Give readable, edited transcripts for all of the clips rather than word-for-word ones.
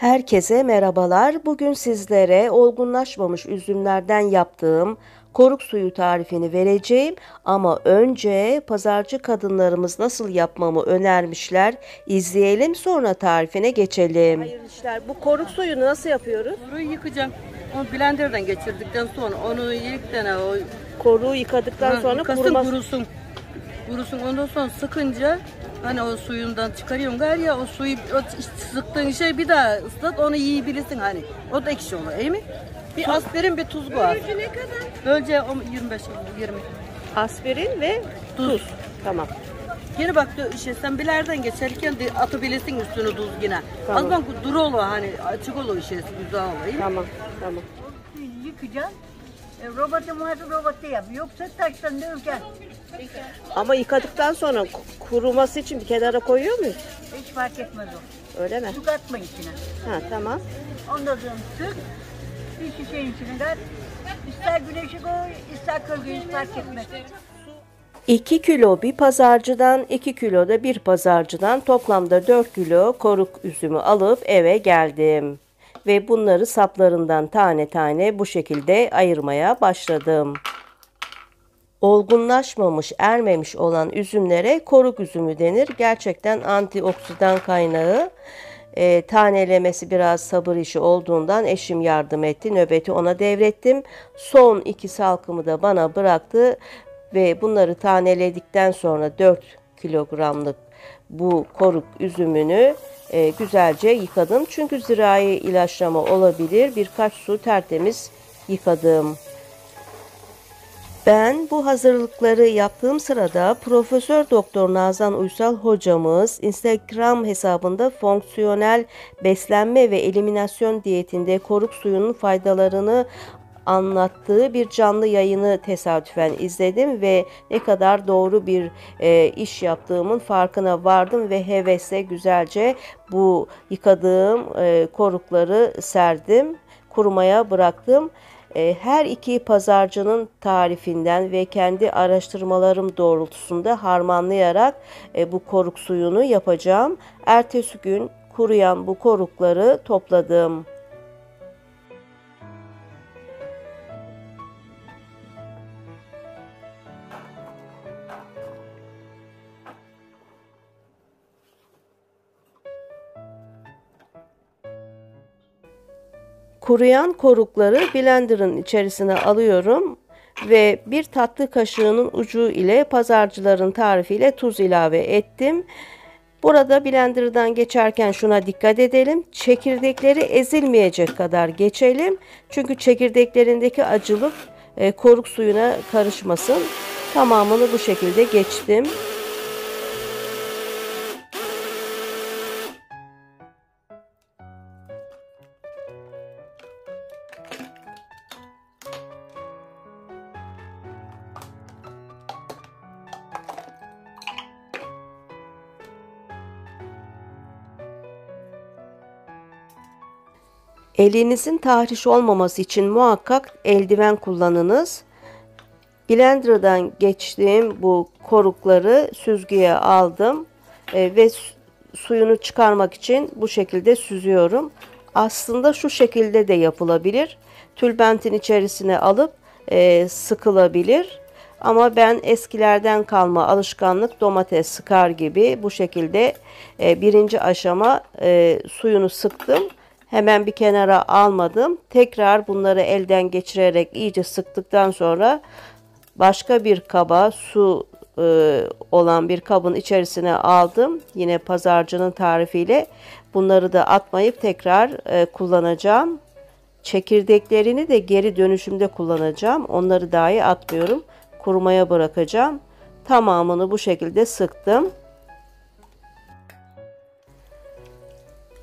Herkese merhabalar. Bugün sizlere olgunlaşmamış üzümlerden yaptığım koruk suyu tarifini vereceğim. Ama önce pazarcı kadınlarımız nasıl yapmamı önermişler. İzleyelim, sonra tarifine geçelim. Hayırlı işler. Bu koruk suyunu nasıl yapıyoruz? Koruğu yıkayacağım. Onu blenderdan geçirdikten sonra onu yıkayana o Koruğu yıkadıktan sonra kurusun. Kurusun. Ondan sonra sıkınca hani o suyundan çıkarıyorsun gari ya, o suyu sıktığın şey bir daha ıslat, onu yiyebilirsin hani. O da ekşi olur, iyi mi? Bir aspirin, bir tuz koy. Böylece ne kadar? Böylece 20. Aspirin ve tuz. Tamam. Yine bak işte sen bilerden geçerken de atabilirsin üstüne tuz yine. Tamam. Az bak duru olur hani, açık olur işesi, güzel olur, iyi mi? Tamam. Tamam. Yıkacaksın. Robotu varsa robotu yap. Yoksa taştan döveceksin. Ama yıkadıktan sonra kuruması için bir kenara koyuyor muyuz? Hiç fark etmez o. Öyle mi? Su katma içine. Ha, tamam. Ondan sonra sık. Bir şişenin içine kat. İster güneşe koy, ister kölge, hiç fark etmez. 2 kilo bir pazarcıdan, 2 kilo da bir pazarcıdan toplamda 4 kilo koruk üzümü alıp eve geldim. Ve bunları saplarından tane tane bu şekilde ayırmaya başladım. Olgunlaşmamış, ermemiş olan üzümlere koruk üzümü denir. Gerçekten antioksidan kaynağı. Tanelemesi biraz sabır işi olduğundan eşim yardım etti. Nöbeti ona devrettim. Son 2 salkımı da bana bıraktı. Ve bunları taneledikten sonra 4 kilogramlık bu koruk üzümünü güzelce yıkadım. Çünkü zirai ilaçlama olabilir. Birkaç su tertemiz yıkadım. Ben bu hazırlıkları yaptığım sırada Profesör Doktor Nazan Uysal hocamız Instagram hesabında fonksiyonel beslenme ve eliminasyon diyetinde koruk suyunun faydalarını anlattığı bir canlı yayını tesadüfen izledim ve ne kadar doğru bir iş yaptığımın farkına vardım ve hevesle güzelce bu yıkadığım korukları serdim, kurumaya bıraktım. Her iki pazarcının tarifinden ve kendi araştırmalarım doğrultusunda harmanlayarak bu koruk suyunu yapacağım. Ertesi gün kuruyan bu korukları topladım. Kuruyan korukları blenderın içerisine alıyorum ve bir tatlı kaşığının ucu ile pazarcıların tarifiyle tuz ilave ettim. Burada blenderdan geçerken şuna dikkat edelim. Çekirdekleri ezilmeyecek kadar geçelim. Çünkü çekirdeklerindeki acılık koruk suyuna karışmasın. Tamamını bu şekilde geçtim. Elinizin tahriş olmaması için muhakkak eldiven kullanınız. Blender'dan geçtiğim bu korukları süzgüye aldım ve suyunu çıkarmak için bu şekilde süzüyorum. Aslında şu şekilde de yapılabilir. Tülbentin içerisine alıp sıkılabilir. Ama ben eskilerden kalma alışkanlık domates sıkar gibi bu şekilde birinci aşama suyunu sıktım. Hemen bir kenara almadım. Tekrar bunları elden geçirerek iyice sıktıktan sonra başka bir kaba, su olan bir kabın içerisine aldım. Yine pazarcının tarifiyle bunları da atmayıp tekrar kullanacağım. Çekirdeklerini de geri dönüşümde kullanacağım. Onları dahi atmıyorum. Kurumaya bırakacağım. Tamamını bu şekilde sıktım.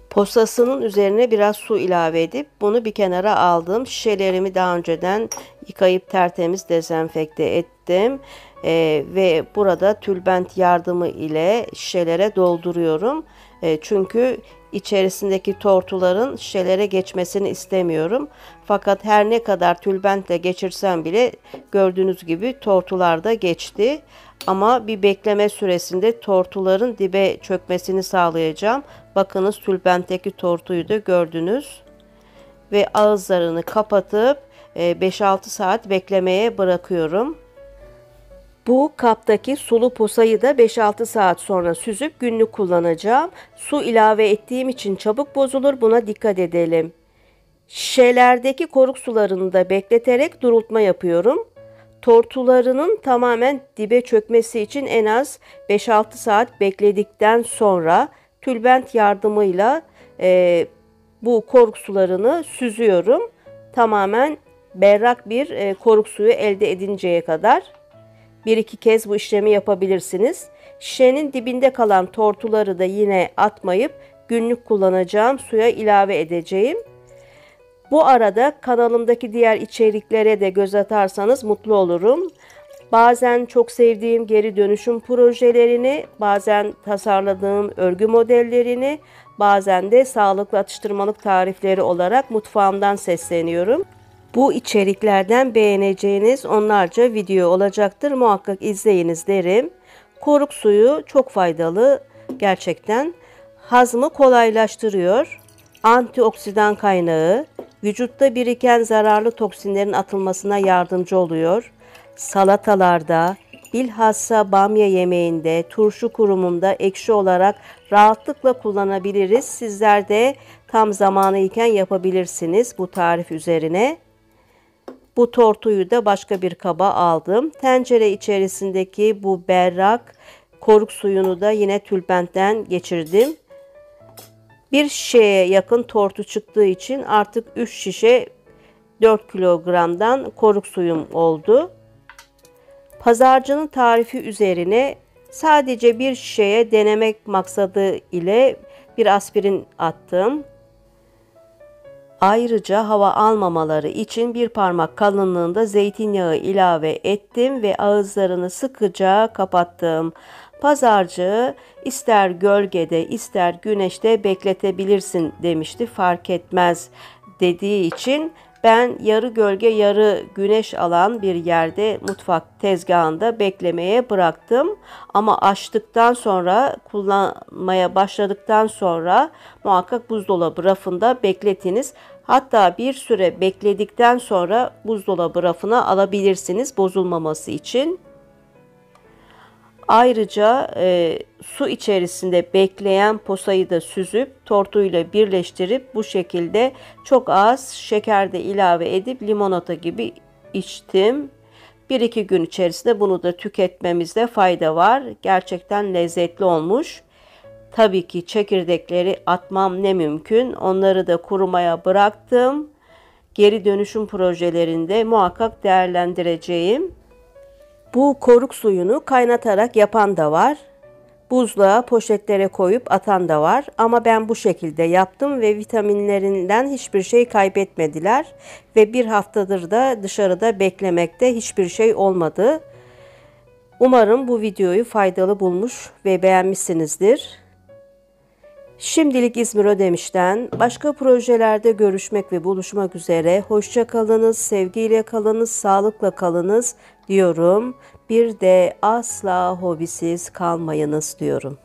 Posasının üzerine biraz su ilave edip bunu bir kenara aldım. Şişelerimi daha önceden yıkayıp tertemiz dezenfekte ettim. Ve burada tülbent yardımı ile şişelere dolduruyorum. Çünkü içerisindeki tortuların şişelere geçmesini istemiyorum. Fakat her ne kadar tülbentle geçirsem bile gördüğünüz gibi tortular da geçti. Ama bir bekleme süresinde tortuların dibe çökmesini sağlayacağım. Bakınız tülbentteki tortuyu da gördünüz. Ve ağızlarını kapatıp 5-6 saat beklemeye bırakıyorum. Bu kaptaki sulu posayı da 5-6 saat sonra süzüp günlük kullanacağım. Su ilave ettiğim için çabuk bozulur, buna dikkat edelim. Şişelerdeki koruk sularını da bekleterek durultma yapıyorum. Tortularının tamamen dibe çökmesi için en az 5-6 saat bekledikten sonra tülbent yardımıyla bu koruk sularını süzüyorum. Tamamen berrak bir koruk suyu elde edinceye kadar. 1-2 kez bu işlemi yapabilirsiniz. Şişenin dibinde kalan tortuları da yine atmayıp günlük kullanacağım suya ilave edeceğim. Bu arada kanalımdaki diğer içeriklere de göz atarsanız mutlu olurum. Bazen çok sevdiğim geri dönüşüm projelerini, bazen tasarladığım örgü modellerini, bazen de sağlıklı atıştırmalık tarifleri olarak mutfağımdan sesleniyorum. Bu içeriklerden beğeneceğiniz onlarca video olacaktır. Muhakkak izleyiniz derim. Koruk suyu çok faydalı gerçekten. Hazmı kolaylaştırıyor. Antioksidan kaynağı, vücutta biriken zararlı toksinlerin atılmasına yardımcı oluyor. Salatalarda, bilhassa bamya yemeğinde, turşu kurumunda ekşi olarak rahatlıkla kullanabiliriz. Sizler de tam zamanı iken yapabilirsiniz bu tarif üzerine. Bu tortuyu da başka bir kaba aldım. Tencere içerisindeki bu berrak koruk suyunu da yine tülbentten geçirdim. Bir şişeye yakın tortu çıktığı için artık 3 şişe 4 kilogramdan koruk suyum oldu. Pazarcının tarifi üzerine sadece bir şişeye denemek maksadı ile bir aspirin attım. Ayrıca hava almamaları için bir parmak kalınlığında zeytinyağı ilave ettim ve ağızlarını sıkıca kapattım. Pazarcı ister gölgede ister güneşte bekletebilirsin demişti, fark etmez dediği için ben yarı gölge yarı güneş alan bir yerde mutfak tezgahında beklemeye bıraktım. Ama açtıktan sonra, kullanmaya başladıktan sonra muhakkak buzdolabı rafında bekletiniz. Hatta bir süre bekledikten sonra buzdolabı rafına alabilirsiniz bozulmaması için. Ayrıca su içerisinde bekleyen posayı da süzüp tortuyla birleştirip bu şekilde çok az şeker de ilave edip limonata gibi içtim. 1-2 gün içerisinde bunu da tüketmemizde fayda var. Gerçekten lezzetli olmuş. Tabii ki çekirdekleri atmam ne mümkün. Onları da kurumaya bıraktım. Geri dönüşüm projelerinde muhakkak değerlendireceğim. Bu koruk suyunu kaynatarak yapan da var. Buzluğa, poşetlere koyup atan da var. Ama ben bu şekilde yaptım ve vitaminlerinden hiçbir şey kaybetmediler. Ve bir haftadır da dışarıda beklemekte hiçbir şey olmadı. Umarım bu videoyu faydalı bulmuş ve beğenmişsinizdir. Şimdilik İzmir Ödemiş'ten başka projelerde görüşmek ve buluşmak üzere. Hoşça kalınız, sevgiyle kalınız, sağlıkla kalınız diyorum. Bir de asla hobisiz kalmayınız diyorum.